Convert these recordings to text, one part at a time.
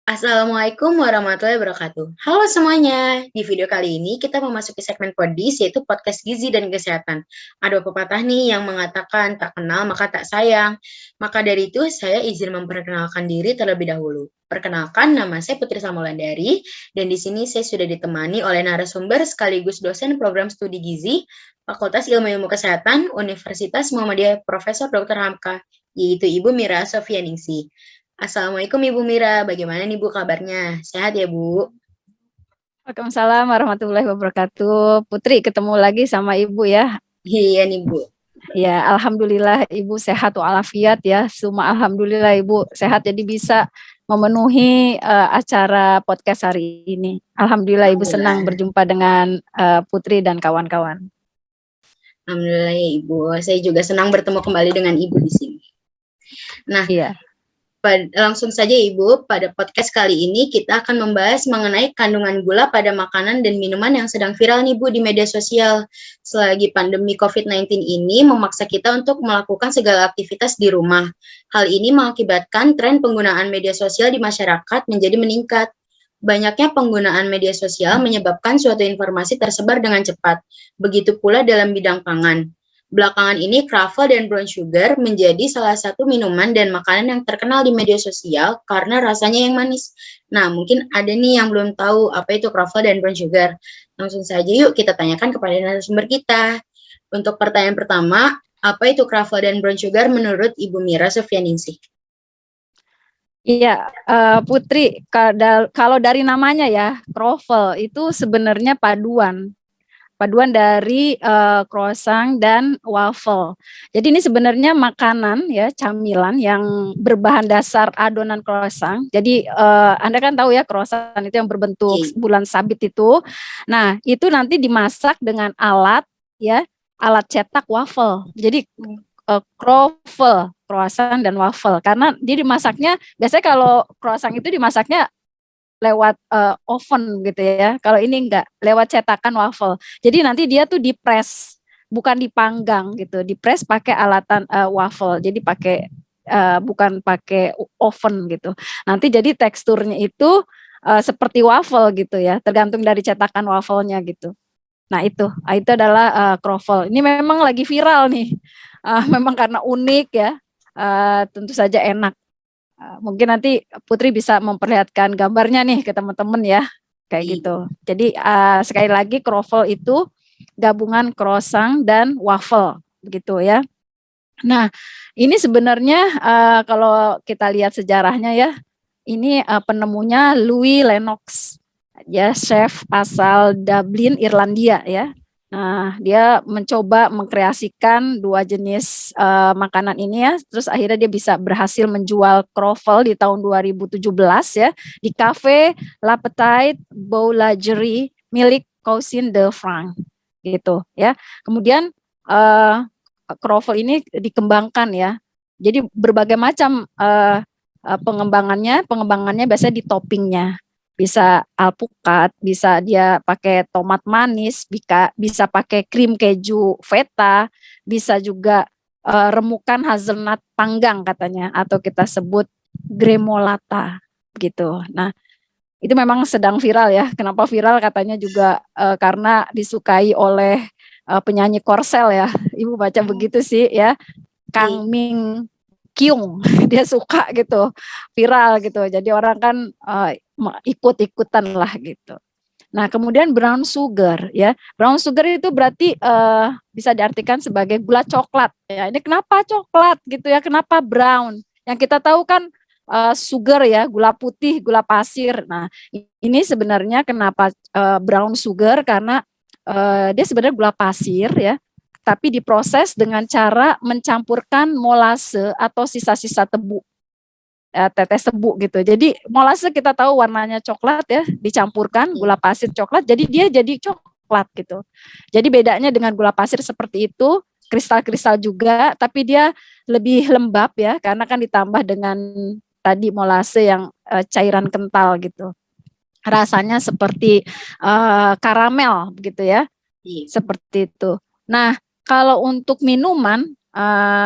Assalamualaikum warahmatullahi wabarakatuh. Halo semuanya, di video kali ini kita memasuki segmen Podis, yaitu podcast gizi dan kesehatan. Ada pepatah nih yang mengatakan tak kenal maka tak sayang. Maka dari itu saya izin memperkenalkan diri terlebih dahulu. Perkenalkan, nama saya Putri Samulandari, dan di sini saya sudah ditemani oleh narasumber sekaligus dosen program studi gizi, Fakultas Ilmu Kesehatan, Universitas Muhammadiyah Profesor Dr. Hamka, yaitu Ibu Mira Sofianingsih. Assalamualaikum Ibu Mira, bagaimana nih Bu kabarnya? Sehat ya Bu? Waalaikumsalam warahmatullahi wabarakatuh. Putri, ketemu lagi sama Ibu ya. Iya nih Bu. Ya, alhamdulillah Ibu sehat walafiat ya. Semua alhamdulillah Ibu sehat jadi bisa memenuhi acara podcast hari ini. Alhamdulillah Ibu senang berjumpa dengan Putri dan kawan-kawan. Alhamdulillah ya Ibu. Saya juga senang bertemu kembali dengan Ibu di sini. Nah, iya. Langsung saja Ibu, pada podcast kali ini kita akan membahas mengenai kandungan gula pada makanan dan minuman yang sedang viral nih Bu di media sosial. Selagi pandemi COVID-19 ini memaksa kita untuk melakukan segala aktivitas di rumah. Hal ini mengakibatkan tren penggunaan media sosial di masyarakat menjadi meningkat. Banyaknya penggunaan media sosial menyebabkan suatu informasi tersebar dengan cepat. Begitu pula dalam bidang pangan. Belakangan ini, Krafel dan brown sugar menjadi salah satu minuman dan makanan yang terkenal di media sosial karena rasanya yang manis. Nah, mungkin ada nih yang belum tahu apa itu Krafel dan brown sugar. Langsung saja yuk kita tanyakan kepada narasumber kita. Untuk pertanyaan pertama, apa itu Krafel dan brown sugar menurut Ibu Mira Sofianingsih? Iya, Putri, kalau dari namanya ya, Krofel itu sebenarnya paduan dari croissant dan waffle. Jadi ini sebenarnya makanan ya, camilan yang berbahan dasar adonan croissant. Jadi Anda kan tahu ya croissant itu yang berbentuk bulan sabit itu. Nah, itu nanti dimasak dengan alat cetak waffle. Jadi croissant dan waffle, karena dia dimasaknya biasanya kalau croissant itu dimasaknya lewat oven gitu ya. Kalau ini enggak, lewat cetakan waffle. Jadi nanti dia tuh dipres, bukan dipanggang gitu. Dipres pakai alatan waffle. Jadi bukan pakai oven gitu. Nanti jadi teksturnya itu seperti waffle gitu ya. Tergantung dari cetakan waffle-nya gitu. Nah itu adalah croffle. Ini memang lagi viral nih. Memang karena unik ya. Tentu saja enak. Mungkin nanti Putri bisa memperlihatkan gambarnya nih ke teman-teman ya, kayak gitu. Jadi sekali lagi croffle itu gabungan croissant dan waffle, begitu ya. Nah, ini sebenarnya kalau kita lihat sejarahnya ya, ini penemunya Louis Lennox, ya chef asal Dublin, Irlandia ya. Nah, dia mencoba mengkreasikan dua jenis makanan ini ya, terus akhirnya dia bisa berhasil menjual croffle di tahun 2017 ya di Cafe La Petite Boulangerie milik Cousin de Franc gitu ya. Kemudian croffle ini dikembangkan ya. Jadi berbagai macam pengembangannya biasanya di toppingnya. Bisa alpukat, bisa dia pakai tomat manis, bisa pakai krim keju feta, bisa juga remukan hazelnut panggang katanya, atau kita sebut gremolata gitu. Nah, itu memang sedang viral ya. Kenapa viral? Katanya juga karena disukai oleh penyanyi Korsel ya. Ibu baca begitu sih ya. Kang Min Kyung, dia suka gitu, viral gitu. Jadi orang kan ikut-ikutan lah gitu. Nah, kemudian brown sugar ya. Brown sugar itu berarti bisa diartikan sebagai gula coklat ya. Ini kenapa coklat gitu ya? Kenapa brown? Yang kita tahu kan sugar ya, gula putih, gula pasir. Nah, ini sebenarnya kenapa brown sugar, karena dia sebenarnya gula pasir ya, tapi diproses dengan cara mencampurkan molase atau sisa-sisa tebu, tetes tebu gitu. Jadi molase kita tahu warnanya coklat ya, dicampurkan gula pasir coklat, jadi dia jadi coklat gitu. Jadi bedanya dengan gula pasir seperti itu, kristal-kristal juga, tapi dia lebih lembab ya, karena kan ditambah dengan tadi molase yang cairan kental gitu. Rasanya seperti karamel begitu ya, seperti itu. Nah, kalau untuk minuman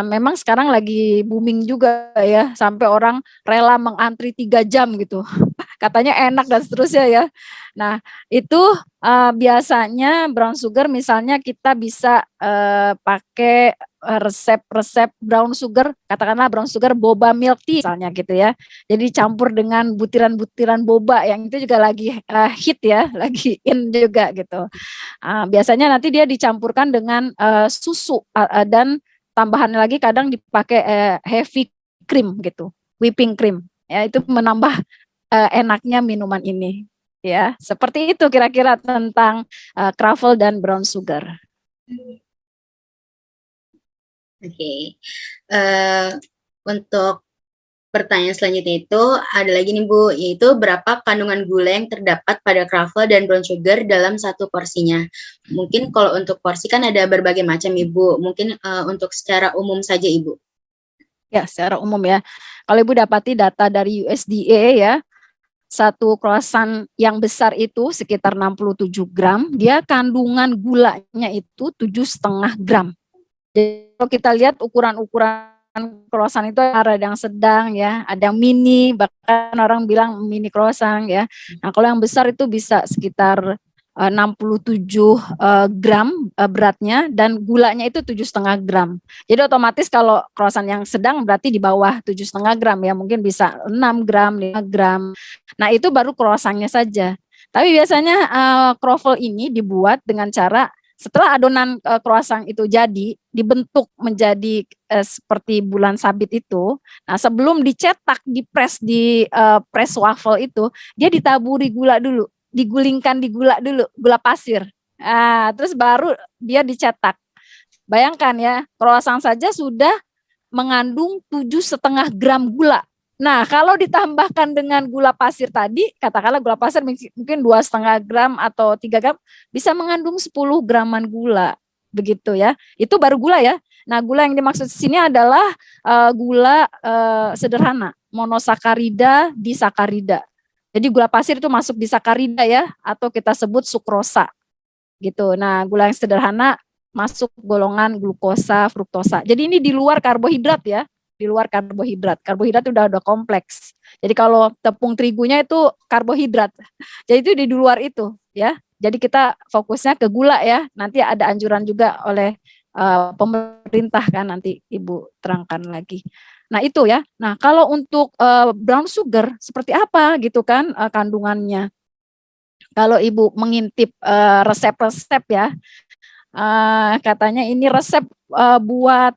memang sekarang lagi booming juga ya, sampai orang rela mengantri 3 jam gitu. Katanya enak dan seterusnya ya. Nah, itu biasanya brown sugar misalnya kita bisa pakai resep-resep brown sugar, katakanlah brown sugar boba milk tea misalnya gitu ya. Jadi campur dengan butiran-butiran boba yang itu juga lagi hit ya, lagi in juga gitu. Biasanya nanti dia dicampurkan dengan susu dan tambahan lagi kadang dipakai heavy cream gitu, whipping cream. Ya, itu menambah enaknya minuman ini. Ya, seperti itu kira-kira tentang croffle dan brown sugar. Oke. Untuk pertanyaan selanjutnya itu ada lagi nih Bu, yaitu berapa kandungan gula yang terdapat pada croffle dan brown sugar dalam satu porsinya? Mungkin kalau untuk porsi kan ada berbagai macam Ibu, mungkin untuk secara umum saja Ibu. Ya, secara umum ya. Kalau Ibu dapati data dari USDA ya, satu croissant yang besar itu sekitar 67 gram, dia kandungan gulanya itu 7,5 gram. Jadi kalau kita lihat ukuran-ukuran croissant itu ada yang sedang ya, ada yang mini, bahkan orang bilang mini croissant ya. Nah, kalau yang besar itu bisa sekitar 67 gram beratnya dan gulanya itu 7,5 gram. Jadi otomatis kalau croissant yang sedang berarti di bawah 7,5 gram ya, mungkin bisa 6 gram, 5 gram. Nah, itu baru croissantnya saja. Tapi biasanya croffle ini dibuat dengan cara setelah adonan croissant itu jadi dibentuk menjadi seperti bulan sabit itu. Nah, sebelum dicetak, dipres di press waffle itu, dia ditaburi gula dulu, digulingkan di gula dulu, gula pasir. Terus baru dia dicetak. Bayangkan ya, croissant saja sudah mengandung 7,5 gram gula. Nah, kalau ditambahkan dengan gula pasir tadi, katakanlah gula pasir mungkin 2,5 gram atau 3 gram, bisa mengandung 10 graman gula. Begitu ya. Itu baru gula ya. Nah, gula yang dimaksud di sini adalah gula sederhana, monosakarida, disakarida. Jadi gula pasir itu masuk di sakarida ya, atau kita sebut sukrosa. Gitu. Nah, gula yang sederhana masuk golongan glukosa, fruktosa. Jadi ini di luar karbohidrat ya, di luar karbohidrat. Karbohidrat udah kompleks. Jadi kalau tepung terigunya itu karbohidrat. Jadi itu di luar itu ya. Jadi kita fokusnya ke gula ya. Nanti ada anjuran juga oleh pemerintah kan, nanti Ibu terangkan lagi. Nah, itu ya. Nah, kalau untuk brown sugar seperti apa gitu kan kandungannya. Kalau Ibu mengintip resep-resep ya, katanya ini resep buat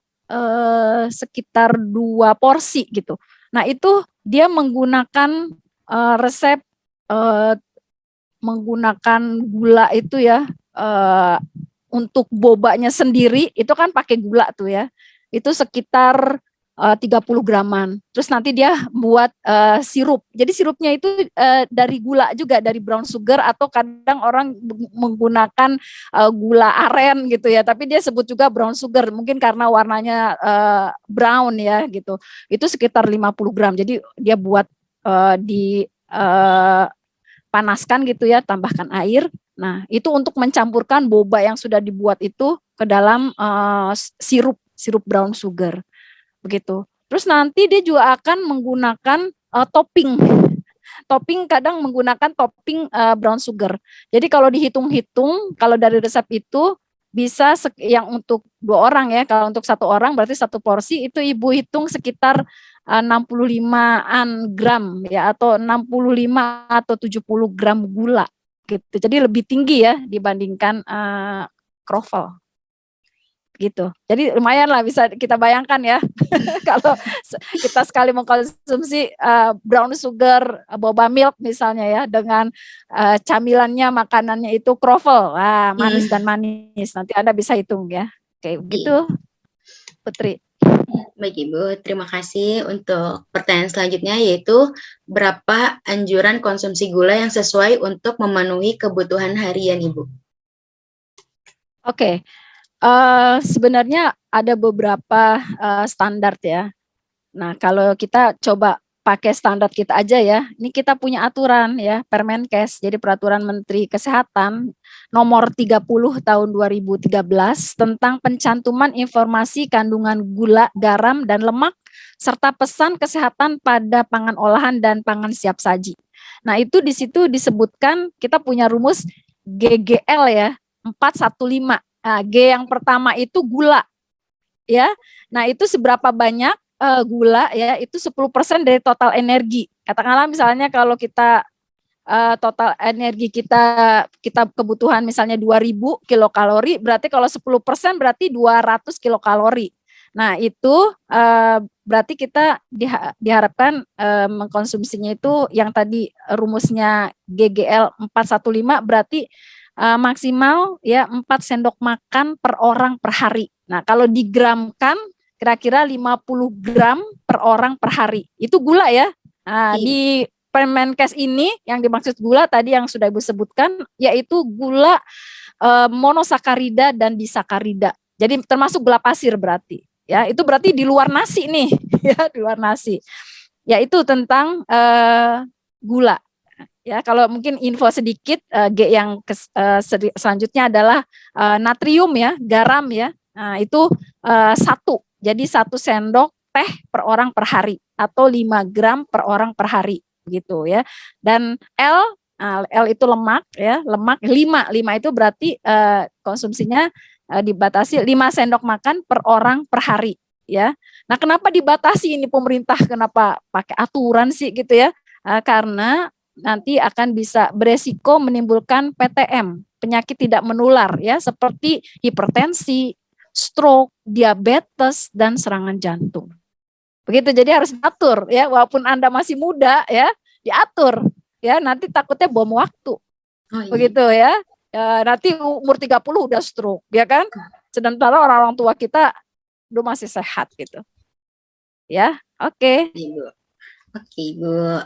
sekitar 2 porsi gitu. Nah, itu dia menggunakan resep menggunakan gula itu ya, untuk bobanya sendiri itu kan pakai gula tuh ya. Itu sekitar 30 graman. Terus nanti dia buat sirup. Jadi sirupnya itu dari gula juga, dari brown sugar, atau kadang orang menggunakan gula aren gitu ya. Tapi dia sebut juga brown sugar, mungkin karena warnanya brown ya gitu. Itu sekitar 50 gram. Jadi dia buat panaskan gitu ya, tambahkan air. Nah, itu untuk mencampurkan boba yang sudah dibuat itu ke dalam sirup brown sugar. Begitu. Terus nanti dia juga akan menggunakan topping. Topping kadang menggunakan topping brown sugar. Jadi kalau dihitung-hitung, kalau dari resep itu bisa yang untuk 2 orang ya, kalau untuk 1 orang berarti 1 porsi itu Ibu hitung sekitar 65-an gram ya, atau 65 atau 70 gram gula gitu. Jadi lebih tinggi ya dibandingkan croffle gitu. Jadi lumayan lah, bisa kita bayangkan ya kalau kita sekali mengkonsumsi brown sugar, boba milk misalnya ya, dengan camilannya, makanannya itu croffle, manis dan manis. Nanti Anda bisa hitung ya. Oke, begitu Putri. Baik Ibu, terima kasih untuk pertanyaan selanjutnya, yaitu berapa anjuran konsumsi gula yang sesuai untuk memenuhi kebutuhan harian Ibu? Oke. Sebenarnya ada beberapa standar ya. Nah, kalau kita coba pakai standar kita aja ya. Ini kita punya aturan ya, Permenkes. Jadi Peraturan Menteri Kesehatan nomor 30 tahun 2013 tentang pencantuman informasi kandungan gula, garam, dan lemak serta pesan kesehatan pada pangan olahan dan pangan siap saji. Nah, itu di situ disebutkan kita punya rumus GGL ya, 415. Nah, G yang pertama itu gula ya. Nah, itu seberapa banyak gula ya, itu 10% dari total energi. Katakanlah misalnya kalau kita total energi kita kebutuhan misalnya 2000 kilokalori, berarti kalau 10% berarti 200 kilokalori. Nah, itu berarti kita diharapkan mengkonsumsinya itu yang tadi rumusnya GGL 415 berarti maksimal ya 4 sendok makan per orang per hari. Nah, kalau digramkan kira-kira 50 gram per orang per hari. Itu gula ya. Nah, di Permenkes ini yang dimaksud gula tadi yang sudah Ibu sebutkan yaitu gula monosakarida dan disakarida. Jadi termasuk gula pasir berarti. Ya, itu berarti di luar nasi nih, ya, di luar nasi. Yaitu tentang gula. Ya, kalau mungkin info sedikit G yang selanjutnya adalah natrium ya, garam ya. Nah, itu 1. Jadi 1 sendok teh per orang per hari atau 5 gram per orang per hari gitu ya. Dan L itu lemak ya, lemak 5 itu berarti konsumsinya dibatasi 5 sendok makan per orang per hari ya. Nah, kenapa dibatasi ini pemerintah, kenapa pakai aturan sih gitu ya? Karena nanti akan bisa beresiko menimbulkan PTM, penyakit tidak menular ya, seperti hipertensi, stroke, diabetes, dan serangan jantung. Begitu, jadi harus diatur ya, walaupun Anda masih muda ya, diatur ya, nanti takutnya bom waktu. Begitu ya. Nanti umur 30 udah stroke ya kan. Sementara orang-orang tua kita udah masih sehat gitu. Ya, oke. Oke, Ibu.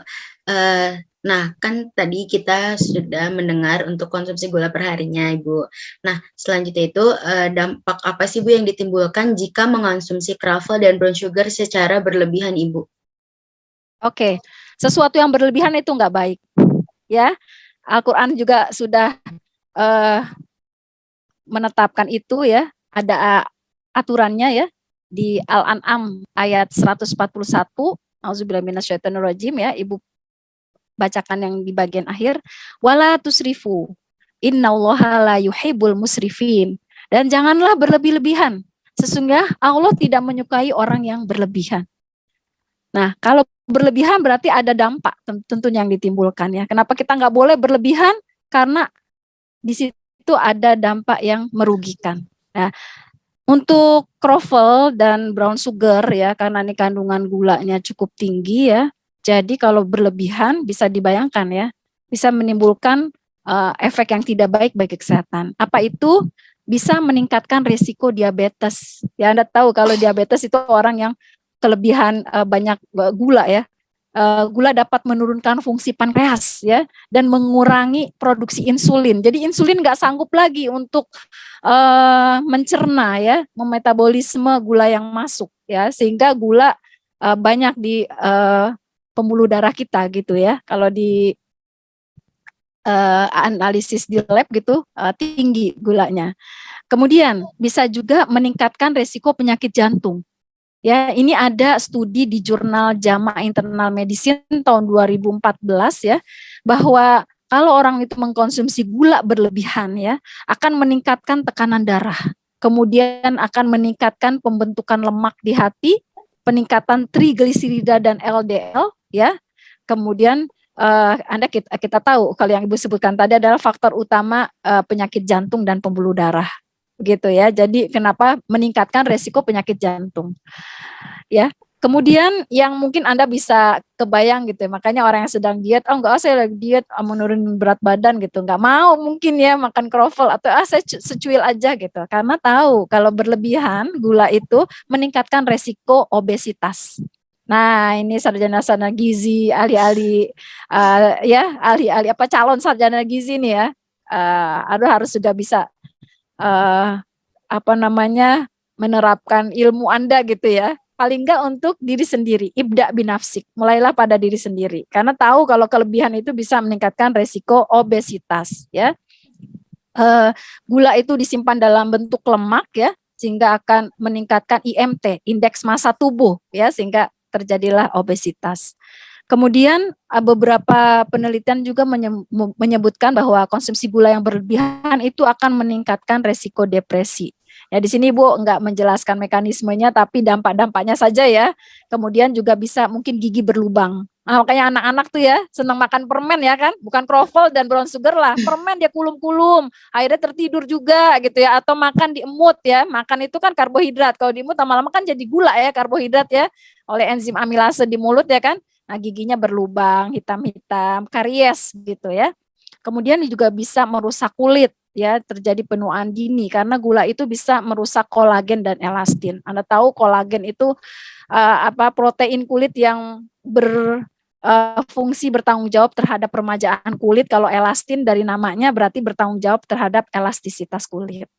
Nah, kan tadi kita sudah mendengar untuk konsumsi gula perharinya, Ibu. Nah, selanjutnya itu dampak apa sih, Bu, yang ditimbulkan jika mengonsumsi kravel dan brown sugar secara berlebihan, Ibu? Oke, sesuatu yang berlebihan itu nggak baik. Ya, Al-Quran juga sudah menetapkan itu ya, ada aturannya ya, di Al-An'am ayat 141, Auzubillahi minasyaitonirrajim ya, Ibu bacakan yang di bagian akhir, wala tusrifu innallaha la yuhibbul musrifin, dan janganlah berlebih-lebihan, sesungguhnya Allah tidak menyukai orang yang berlebihan. Nah, kalau berlebihan berarti ada dampak tentunya yang ditimbulkan ya. Kenapa kita nggak boleh berlebihan? Karena di situ ada dampak yang merugikan. Nah, untuk kroffel dan brown sugar ya, karena ini kandungan gulanya cukup tinggi ya, jadi kalau berlebihan bisa dibayangkan ya, bisa menimbulkan efek yang tidak baik bagi kesehatan. Apa itu? Bisa meningkatkan risiko diabetes. Ya, Anda tahu kalau diabetes itu orang yang kelebihan banyak gula ya. Gula dapat menurunkan fungsi pankreas ya, dan mengurangi produksi insulin. Jadi insulin nggak sanggup lagi untuk mencerna ya, memetabolisme gula yang masuk ya, sehingga gula banyak di pembuluh darah kita gitu ya. Kalau di analisis di lab gitu tinggi gulanya. Kemudian bisa juga meningkatkan resiko penyakit jantung. Ya, ini ada studi di jurnal JAMA Internal Medicine tahun 2014 ya, bahwa kalau orang itu mengkonsumsi gula berlebihan ya, akan meningkatkan tekanan darah. Kemudian akan meningkatkan pembentukan lemak di hati, peningkatan trigliserida dan LDL ya. Kemudian kita tahu kalau yang Ibu sebutkan tadi adalah faktor utama penyakit jantung dan pembuluh darah. Gitu ya. Jadi kenapa meningkatkan resiko penyakit jantung. Ya. Kemudian yang mungkin Anda bisa kebayang gitu ya, makanya orang yang sedang diet, oh enggak, saya lagi diet, menurunin berat badan gitu, enggak mau mungkin ya makan kroffel atau saya secuil aja gitu, karena tahu kalau berlebihan gula itu meningkatkan resiko obesitas. Nah, ini sarjana-sarjana gizi, ahli-ahli ahli-ahli calon sarjana gizi nih ya, harus sudah bisa menerapkan ilmu Anda gitu ya. paling enggak untuk diri sendiri. Ibda binafsik, mulailah pada diri sendiri. Karena tahu kalau kelebihan itu bisa meningkatkan resiko obesitas, ya. Gula itu disimpan dalam bentuk lemak, ya, sehingga akan meningkatkan IMT, indeks massa tubuh, ya, sehingga terjadilah obesitas. Kemudian beberapa penelitian juga menyebutkan bahwa konsumsi gula yang berlebihan itu akan meningkatkan resiko depresi. Ya, di sini Ibu enggak menjelaskan mekanismenya, tapi dampak-dampaknya saja ya. Kemudian juga bisa mungkin gigi berlubang. Nah, makanya anak-anak tuh ya senang makan permen ya kan, bukan kroffel dan brown sugar lah, permen dia kulum-kulum, akhirnya tertidur juga gitu ya, atau makan diemut ya, makan itu kan karbohidrat, kalau diemut lama-lama kan jadi gula ya, karbohidrat ya, oleh enzim amilase di mulut ya kan, nah giginya berlubang, hitam-hitam, karies gitu ya. Kemudian juga bisa merusak kulit ya, terjadi penuaan dini karena gula itu bisa merusak kolagen dan elastin. Anda tahu kolagen itu protein kulit yang berfungsi bertanggung jawab terhadap peremajaan kulit. Kalau elastin dari namanya berarti bertanggung jawab terhadap elastisitas kulit.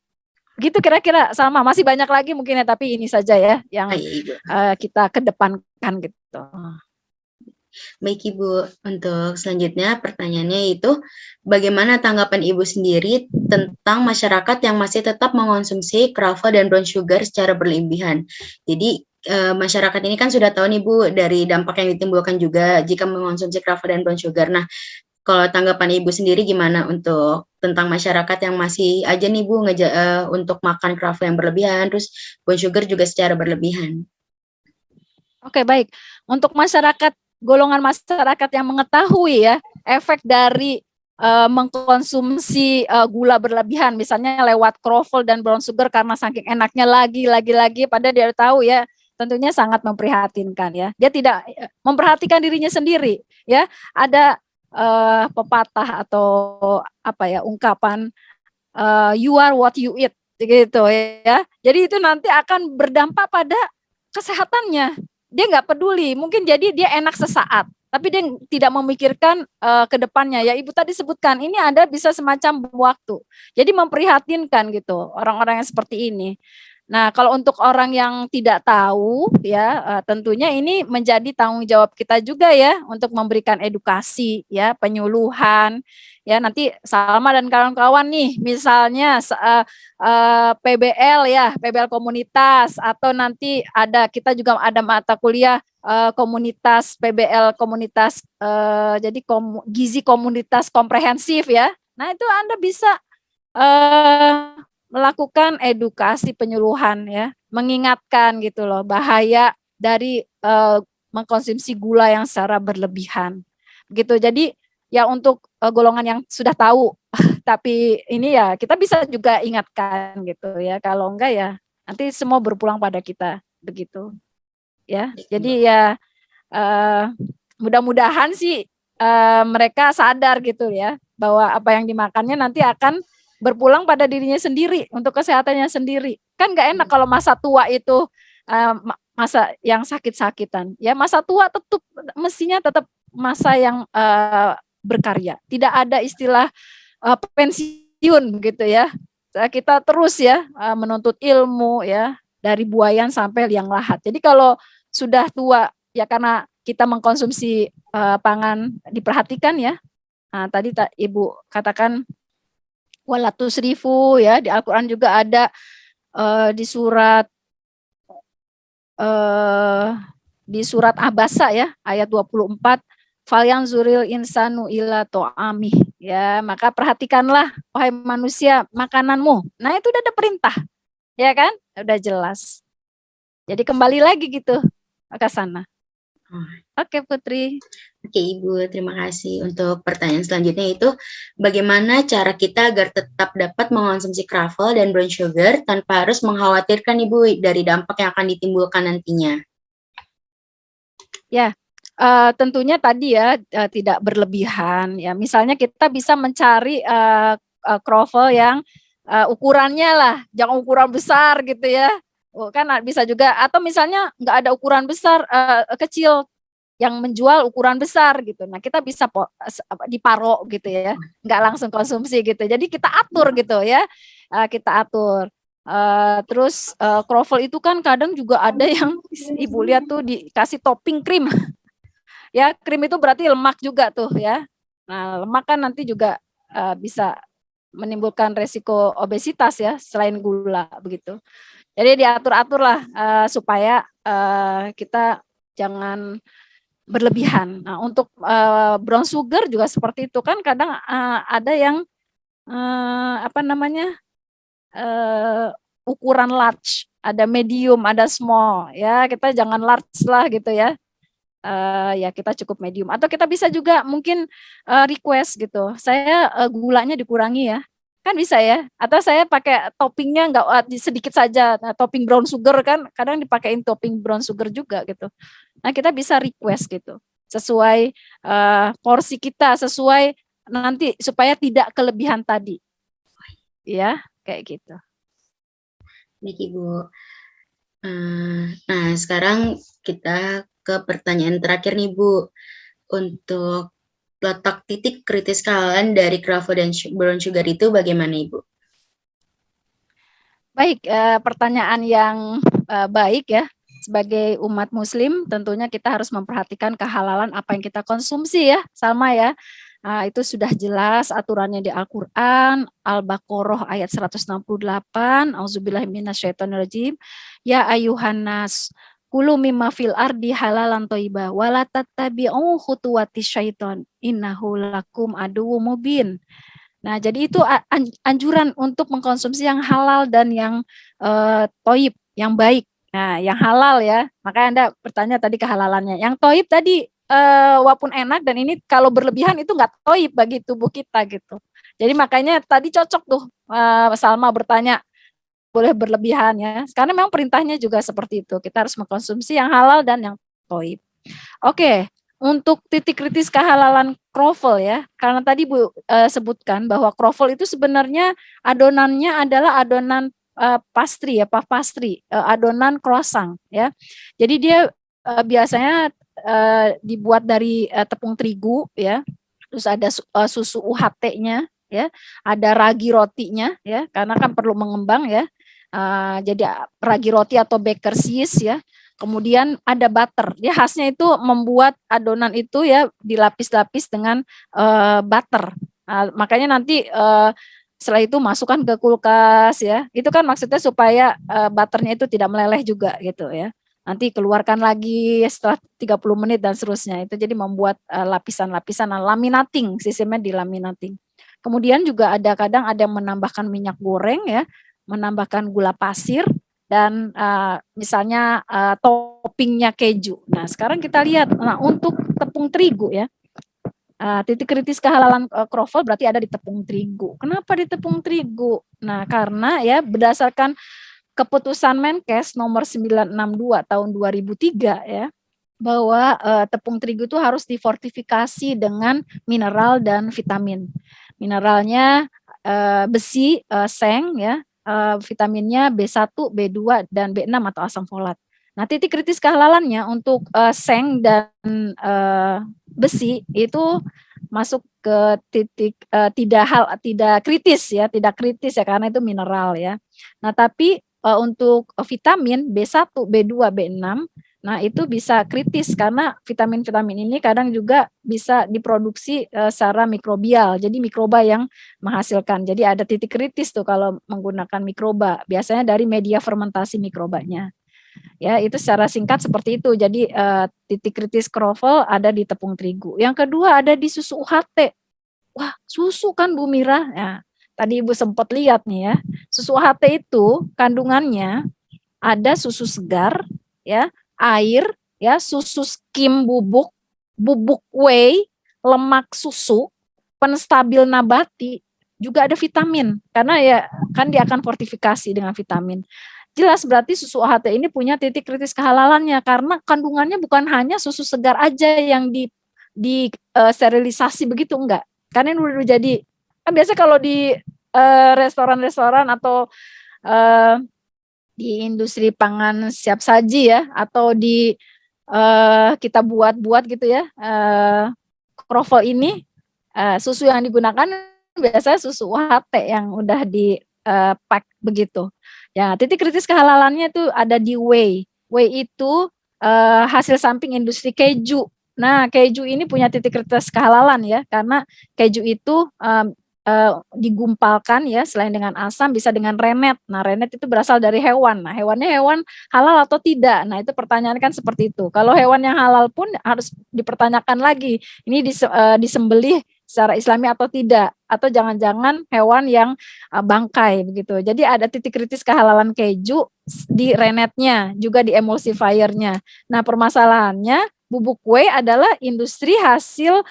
Begitu kira-kira, Salma. Masih banyak lagi mungkin ya, tapi ini saja ya yang kita kedepankan gitu. Baik Ibu, untuk selanjutnya pertanyaannya itu bagaimana tanggapan Ibu sendiri tentang masyarakat yang masih tetap mengonsumsi kroffel dan brown sugar secara berlebihan. Jadi masyarakat ini kan sudah tahu nih Bu dari dampak yang ditimbulkan juga jika mengonsumsi kroffel dan brown sugar. Nah, kalau tanggapan Ibu sendiri gimana untuk tentang masyarakat yang masih aja nih Bu untuk makan kroffel yang berlebihan, terus brown sugar juga secara berlebihan? Oke, baik. Untuk masyarakat, golongan masyarakat yang mengetahui ya efek dari mengkonsumsi gula berlebihan, misalnya lewat kroffel dan brown sugar karena saking enaknya lagi, padahal dia tahu ya, tentunya sangat memprihatinkan ya. Dia tidak memperhatikan dirinya sendiri ya. Ada pepatah atau ungkapan you are what you eat gitu ya. Jadi itu nanti akan berdampak pada kesehatannya. Dia nggak peduli, mungkin jadi dia enak sesaat, tapi dia tidak memikirkan ke depannya. Ya Ibu tadi sebutkan, ini ada bisa semacam waktu. Jadi memprihatinkan gitu orang-orang yang seperti ini. Nah, kalau untuk orang yang tidak tahu ya, tentunya ini menjadi tanggung jawab kita juga ya untuk memberikan edukasi ya, penyuluhan ya. Nanti Salma dan kawan-kawan nih misalnya PBL ya, PBL komunitas, atau nanti kita juga ada mata kuliah komunitas PBL komunitas, jadi gizi komunitas komprehensif ya. Nah, itu Anda bisa melakukan edukasi penyuluhan ya, mengingatkan gitu loh bahaya dari mengkonsumsi gula yang secara berlebihan. Gitu. Jadi ya untuk golongan yang sudah tahu, tapi ini ya kita bisa juga ingatkan gitu ya. Kalau enggak ya nanti semua berpulang pada kita begitu. Ya. Jadi ya mudah-mudahan sih mereka sadar gitu ya bahwa apa yang dimakannya nanti akan berpulang pada dirinya sendiri untuk kesehatannya sendiri. Kan nggak enak kalau masa tua itu masa yang sakit-sakitan. Ya masa tua mestinya tetap masa yang berkarya. Tidak ada istilah pensiun gitu ya. Kita terus ya menuntut ilmu ya dari buayan sampai liang lahat. Jadi kalau sudah tua ya karena kita mengkonsumsi pangan diperhatikan ya. Nah, tadi Ibu katakan wala tusrifu ya, di Al-Qur'an juga ada di surat Abasa ya ayat 24, falyanzuril insanu ila to'amih ya, maka perhatikanlah wahai manusia makananmu. Nah, itu udah ada perintah. Ya kan? Udah jelas. Jadi kembali lagi gitu ke sana. Oke Putri. Oke Ibu, terima kasih. Untuk pertanyaan selanjutnya itu, bagaimana cara kita agar tetap dapat mengonsumsi kroffel dan brown sugar tanpa harus mengkhawatirkan Ibu dari dampak yang akan ditimbulkan nantinya? Ya, tentunya tadi ya tidak berlebihan. Ya, misalnya kita bisa mencari kroffel yang ukurannya lah, jangan ukuran besar gitu ya. Kan bisa juga, atau misalnya nggak ada ukuran besar, kecil yang menjual ukuran besar gitu. Nah, kita bisa diparo gitu ya, nggak langsung konsumsi gitu. Jadi kita atur gitu ya, kita atur. Terus kroffel itu kan kadang juga ada yang ibu lihat tuh dikasih topping krim. Ya, krim itu berarti lemak juga tuh ya. Nah, lemak kan nanti juga bisa menimbulkan resiko obesitas ya, selain gula begitu. Jadi diatur-atur lah supaya kita jangan berlebihan. Nah, untuk brown sugar juga seperti itu kan, kadang ada yang ukuran large, ada medium, ada small. Ya, kita jangan large lah gitu ya. Ya kita cukup medium. Atau kita bisa juga mungkin request gitu. Saya gulanya dikurangi ya. Kan bisa ya. Atau saya pakai toppingnya enggak sedikit saja. Nah, topping brown sugar kan kadang dipakein topping brown sugar juga gitu. Nah, kita bisa request gitu. Sesuai porsi kita, sesuai nanti supaya tidak kelebihan tadi. Ya, kayak gitu. Baik Ibu. Nah, sekarang kita ke pertanyaan terakhir nih Bu. Untuk letak titik kritis kehalalan dari kroffel dan brown sugar itu bagaimana Ibu? Baik, pertanyaan yang baik ya. Sebagai umat muslim tentunya kita harus memperhatikan kehalalan apa yang kita konsumsi ya, sama ya. Itu sudah jelas aturannya di Al-Qur'an, Al-Baqarah ayat 168, auzubillahi minasyaitonirrajim. Ya ayuhan nas, kulu mimma fil ardi halalan thayyibah wa la tattabi'u khutuwatis syaiton innahu lakum aduwwum mubin. Nah, jadi itu anjuran untuk mengkonsumsi yang halal dan yang thayyib, yang baik. Nah, yang halal ya, makanya Anda bertanya tadi kehalalannya. Yang thayyib tadi walaupun enak dan ini kalau berlebihan itu nggak thayyib bagi tubuh kita gitu. Jadi makanya tadi cocok tuh Salma bertanya boleh berlebihan ya. Karena memang perintahnya juga seperti itu. Kita harus mengkonsumsi yang halal dan yang thayyib. Oke, untuk titik kritis kehalalan kroffel ya, karena tadi Bu sebutkan bahwa kroffel itu sebenarnya adonannya adalah adonan pastry ya, puff pastry, adonan croissant ya. Jadi dia biasanya dibuat dari tepung terigu ya, terus ada susu UHT-nya ya, ada ragi rotinya ya, karena kan perlu mengembang ya. Jadi ragi roti atau baker's yeast ya. Kemudian ada butter. Dia khasnya itu membuat adonan itu ya dilapis-lapis dengan butter. Makanya nanti setelah itu masukkan ke kulkas ya. Itu kan maksudnya supaya butternya itu tidak meleleh juga gitu ya. Nanti keluarkan lagi setelah 30 menit dan seterusnya. Itu jadi membuat lapisan-lapisan laminating, sistemnya di laminating. Kemudian juga ada kadang ada yang menambahkan minyak goreng ya, menambahkan gula pasir dan misalnya toppingnya keju. Nah, sekarang kita lihat untuk tepung terigu ya. Titik kritis kehalalan kroffel berarti ada di tepung terigu. Kenapa di tepung terigu? Nah, karena ya berdasarkan keputusan Menkes nomor 962 tahun 2003 ya, bahwa tepung terigu itu harus difortifikasi dengan mineral dan vitamin. Mineralnya besi, seng ya, vitaminnya B1, B2 dan B6 atau asam folat. Nah, titik kritis kehalalannya untuk seng dan besi itu masuk ke titik tidak kritis ya karena itu mineral ya. Nah, tapi untuk vitamin B1, B2, B6 nah itu bisa kritis karena vitamin-vitamin ini kadang juga bisa diproduksi secara mikrobial. Jadi mikroba yang menghasilkan. Jadi ada titik kritis tuh kalau menggunakan mikroba. Biasanya dari media fermentasi mikrobanya. Ya, itu secara singkat seperti itu. Jadi titik kritis kroffel ada di tepung terigu. Yang kedua ada di susu UHT. Wah, susu kan Bu Mira. Ya, tadi Ibu sempat lihat nih ya. Susu UHT itu kandungannya ada susu segar, ya, air, ya, susu skim bubuk, bubuk whey, lemak susu, penstabil nabati, juga ada vitamin. Karena ya kan dia akan fortifikasi dengan vitamin. Jelas berarti susu UHT ini punya titik kritis kehalalannya karena kandungannya bukan hanya susu segar aja yang di sterilisasi begitu, enggak. Karena ini udah jadi kan biasa kalau di restoran-restoran atau di industri pangan siap saji ya atau di kita buat gitu ya kroffel ini susu yang digunakan biasanya susu UHT yang udah pack begitu. Ya, titik kritis kehalalannya itu ada di whey. Whey itu hasil samping industri keju. Nah, keju ini punya titik kritis kehalalan ya, karena keju itu digumpalkan ya, selain dengan asam bisa dengan rennet. Nah, rennet itu berasal dari hewan. Nah, hewannya hewan halal atau tidak. Nah, itu pertanyaan kan seperti itu. Kalau hewan yang halal pun harus dipertanyakan lagi. Ini disembelih secara Islami atau tidak, atau jangan-jangan hewan yang bangkai begitu. Jadi ada titik kritis kehalalan keju di rennetnya, juga di emulsifiernya. Nah, permasalahannya bubuk whey adalah industri hasil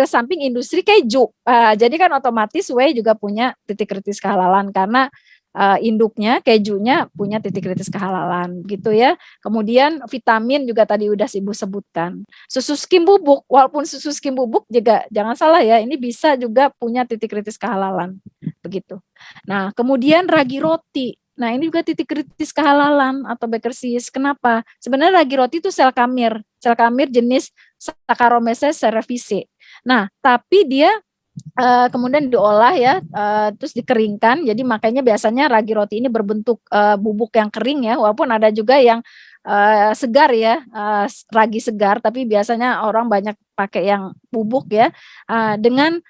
samping industri keju. Jadi kan otomatis whey juga punya titik kritis kehalalan karena induknya, kejunya punya titik kritis kehalalan gitu ya. Kemudian vitamin juga tadi udah Ibu sebutkan. Susu skim bubuk, walaupun susu skim bubuk juga jangan salah ya, ini bisa juga punya titik kritis kehalalan begitu. Nah, kemudian ragi roti. Nah, ini juga titik kritis kehalalan atau Baker's. Kenapa? Sebenarnya ragi roti itu sel kamir jenis Saccharomyces cerevisiae. Nah, tapi dia kemudian diolah ya, terus dikeringkan. Jadi makanya biasanya ragi roti ini berbentuk bubuk yang kering ya, walaupun ada juga yang segar ya, ragi segar, tapi biasanya orang banyak pakai yang bubuk ya, dengan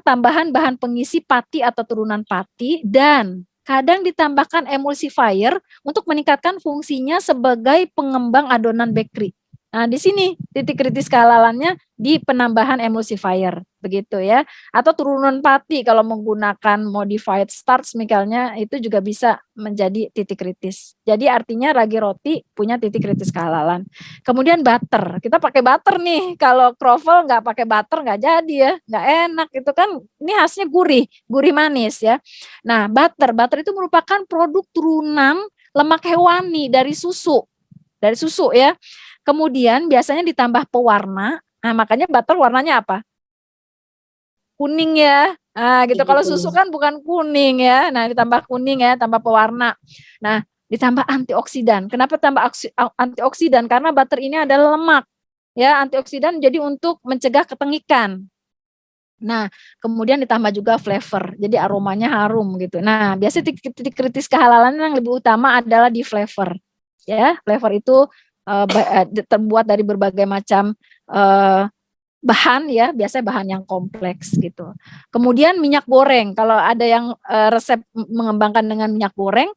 tambahan bahan pengisi pati atau turunan pati, dan kadang ditambahkan emulsifier untuk meningkatkan fungsinya sebagai pengembang adonan bakery. Nah, di sini titik kritis kehalalannya di penambahan emulsifier, begitu ya. Atau turunan pati kalau menggunakan modified starch misalnya, itu juga bisa menjadi titik kritis. Jadi artinya ragi roti punya titik kritis kehalalan. Kemudian butter, kita pakai butter nih. Kalau croffle nggak pakai butter nggak jadi ya, nggak enak. Itu kan ini khasnya gurih manis ya. Nah, butter itu merupakan produk turunan lemak hewani dari susu ya. Kemudian biasanya ditambah pewarna. Nah, makanya butter warnanya apa? Kuning ya. Nah, gitu. Kalau susu kan bukan kuning ya. Nah, ditambah kuning ya, tambah pewarna. Nah, ditambah antioksidan. Kenapa tambah antioksidan? Karena butter ini adalah lemak. Ya, antioksidan jadi untuk mencegah ketengikan. Nah, kemudian ditambah juga flavor. Jadi aromanya harum gitu. Nah, biasanya titik kritis kehalalan yang lebih utama adalah di flavor. Ya, flavor itu terbuat dari berbagai macam bahan ya, biasanya bahan yang kompleks gitu. Kemudian minyak goreng, kalau ada yang resep mengembangkan dengan minyak goreng.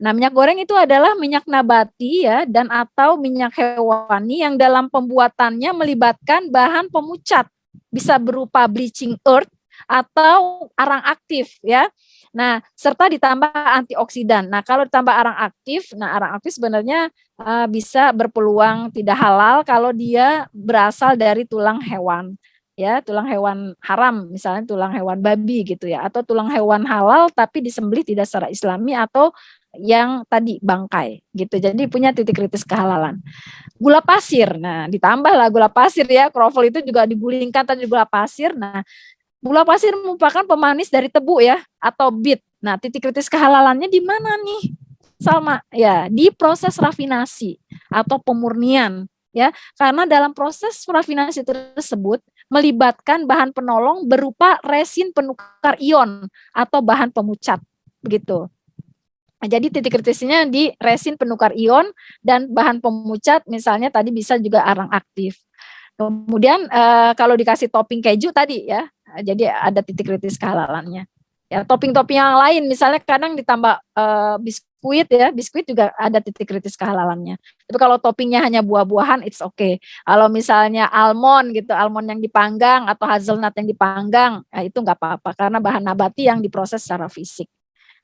Nah, minyak goreng itu adalah minyak nabati ya, dan atau minyak hewani yang dalam pembuatannya melibatkan bahan pemucat, bisa berupa bleaching earth atau arang aktif ya. Nah, serta ditambah antioksidan. Nah, kalau ditambah arang aktif sebenarnya bisa berpeluang tidak halal kalau dia berasal dari tulang hewan. Ya, tulang hewan haram, misalnya tulang hewan babi gitu ya, atau tulang hewan halal tapi disembelih tidak secara Islami, atau yang tadi bangkai gitu. Jadi punya titik kritis kehalalan. Gula pasir. Nah, ditambahlah gula pasir ya. Croffle itu juga digulingkan tadi gula pasir. Nah, gula pasir merupakan pemanis dari tebu ya, atau beet. Nah, titik kritis kehalalannya di mana nih? Salma, ya, di proses rafinasi atau pemurnian ya. Karena dalam proses rafinasi tersebut melibatkan bahan penolong berupa resin penukar ion atau bahan pemucat begitu. Nah, jadi titik kritisnya di resin penukar ion dan bahan pemucat, misalnya tadi bisa juga arang aktif. Kemudian kalau dikasih topping keju tadi ya, jadi ada titik kritis kehalalannya. Ya, topping-topping yang lain misalnya kadang ditambah biskuit ya, biskuit juga ada titik kritis kehalalannya. Tapi kalau toppingnya hanya buah-buahan, it's okay. Kalau misalnya almond gitu, almond yang dipanggang atau hazelnut yang dipanggang, ya itu nggak apa-apa karena bahan nabati yang diproses secara fisik.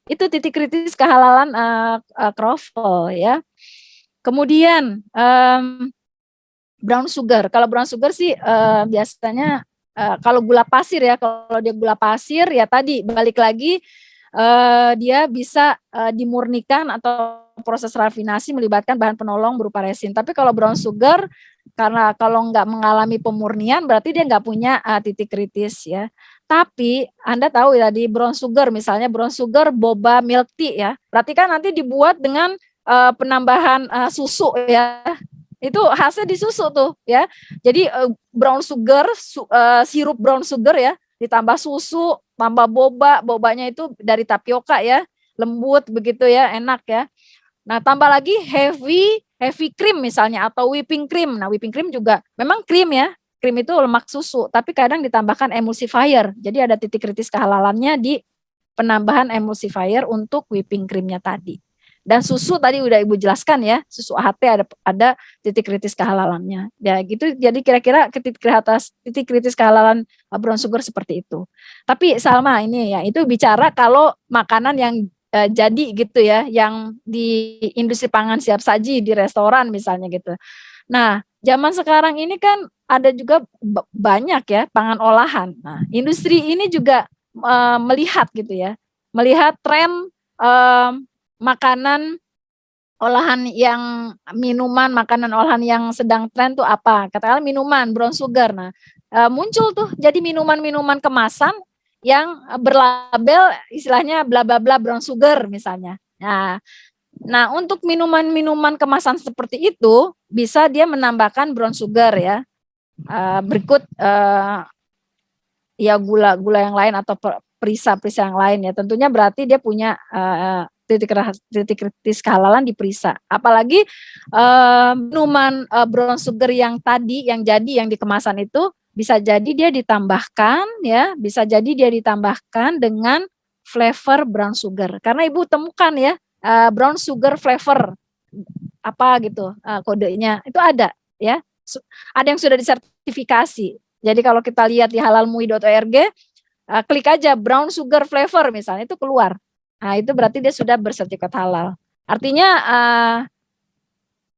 Itu titik kritis kehalalan croffle ya. Kemudian brown sugar. Kalau brown sugar sih biasanya kalau gula pasir ya, kalau dia gula pasir ya tadi balik lagi dia bisa dimurnikan atau proses rafinasi melibatkan bahan penolong berupa resin. Tapi kalau brown sugar, karena kalau nggak mengalami pemurnian berarti dia nggak punya titik kritis ya. Tapi Anda tahu ya di brown sugar, misalnya brown sugar boba milk tea ya, berarti kan nanti dibuat dengan penambahan susu ya. Itu khasnya di susu tuh ya. Jadi brown sugar, sirup brown sugar ya, ditambah susu, tambah boba, bobanya itu dari tapioka ya, lembut begitu ya, enak ya. Nah, tambah lagi heavy cream misalnya atau whipping cream. Nah, whipping cream juga memang krim ya. Krim itu lemak susu, tapi kadang ditambahkan emulsifier. Jadi ada titik kritis kehalalannya di penambahan emulsifier untuk whipping creamnya tadi. Dan susu tadi udah Ibu jelaskan ya, susu AHT ada titik kritis kehalalannya. Ya gitu, jadi kira-kira titik kritis kehalalan brown sugar seperti itu. Tapi Salma ini ya, itu bicara kalau makanan yang jadi gitu ya, yang di industri pangan siap saji di restoran misalnya gitu. Nah, zaman sekarang ini kan ada juga banyak ya pangan olahan. Nah, industri ini juga melihat gitu ya, melihat tren makanan olahan yang makanan olahan yang sedang tren tuh apa? Katakanlah minuman brown sugar. Nah, muncul tuh jadi minuman-minuman kemasan yang berlabel istilahnya bla bla bla brown sugar misalnya. Nah, untuk minuman-minuman kemasan seperti itu bisa dia menambahkan brown sugar ya. Berikut ya gula-gula yang lain atau perisa-perisa yang lain ya. Tentunya berarti dia punya titik kritis kehalalan di perisa. Apalagi minuman brown sugar yang tadi yang di kemasan itu bisa jadi dia ditambahkan ya, bisa jadi dia ditambahkan dengan flavor brown sugar. Karena Ibu temukan ya brown sugar flavor apa gitu kodenya itu ada ya. Ada yang sudah disertifikasi. Jadi kalau kita lihat di halalmui.org, klik aja brown sugar flavor misalnya itu keluar. Nah, itu berarti dia sudah bersertifikat halal. Artinya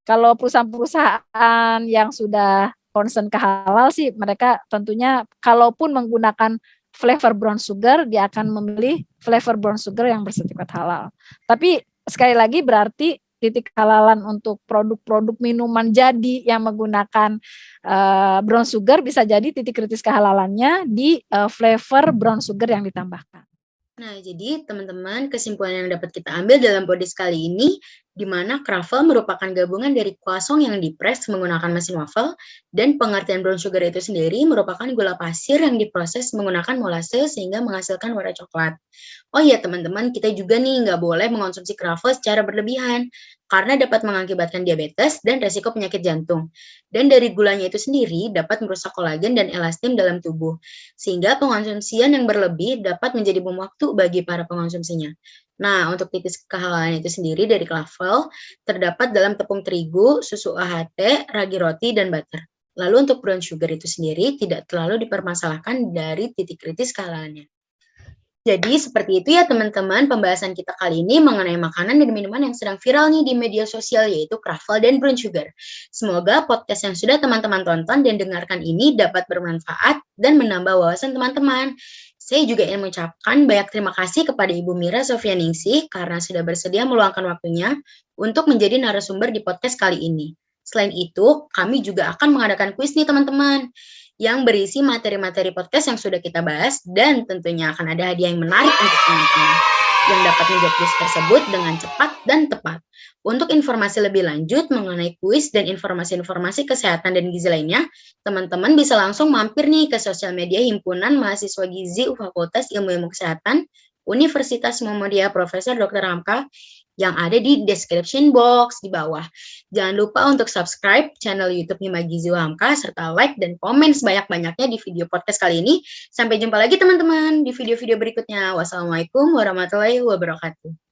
kalau perusahaan-perusahaan yang sudah concern ke halal sih mereka tentunya kalaupun menggunakan flavor brown sugar dia akan memilih flavor brown sugar yang bersertifikat halal. Tapi sekali lagi berarti titik kehalalan untuk produk-produk minuman jadi yang menggunakan brown sugar bisa jadi titik kritis kehalalannya di flavor brown sugar yang ditambahkan. Nah, jadi teman-teman kesimpulan yang dapat kita ambil dalam podcast kali ini, di mana Krafel merupakan gabungan dari croissant yang dipres menggunakan mesin waffle, dan pengertian brown sugar itu sendiri merupakan gula pasir yang diproses menggunakan molase sehingga menghasilkan warna coklat. Oh iya teman-teman, kita juga nih nggak boleh mengonsumsi Krafel secara berlebihan, karena dapat mengakibatkan diabetes dan resiko penyakit jantung. Dan dari gulanya itu sendiri dapat merusak kolagen dan elastin dalam tubuh, sehingga pengonsumsian yang berlebih dapat menjadi bom waktu bagi para pengonsumsinya. Nah, untuk titik kehalalan itu sendiri dari Krafel terdapat dalam tepung terigu, susu AHT, ragi roti, dan butter. Lalu untuk brown sugar itu sendiri tidak terlalu dipermasalahkan dari titik kritis kehalalannya. Jadi seperti itu ya teman-teman pembahasan kita kali ini mengenai makanan dan minuman yang sedang viral nih di media sosial yaitu Krafel dan brown sugar. Semoga podcast yang sudah teman-teman tonton dan dengarkan ini dapat bermanfaat dan menambah wawasan teman-teman. Saya juga ingin mengucapkan banyak terima kasih kepada Ibu Mira Sofyaningsih karena sudah bersedia meluangkan waktunya untuk menjadi narasumber di podcast kali ini. Selain itu, kami juga akan mengadakan kuis nih teman-teman yang berisi materi-materi podcast yang sudah kita bahas dan tentunya akan ada hadiah yang menarik untuk teman-teman yang dapat menjawab kuis tersebut dengan cepat dan tepat. Untuk informasi lebih lanjut mengenai kuis dan informasi-informasi kesehatan dan gizi lainnya, teman-teman bisa langsung mampir nih ke sosial media Himpunan Mahasiswa Gizi Fakultas Ilmu Kesehatan Universitas Muhammadiyah Profesor Dr. Hamka yang ada di description box di bawah. Jangan lupa untuk subscribe channel YouTube Hima Gizi Hamka serta like dan komen sebanyak-banyaknya di video podcast kali ini. Sampai jumpa lagi teman-teman di video-video berikutnya. Wassalamualaikum warahmatullahi wabarakatuh.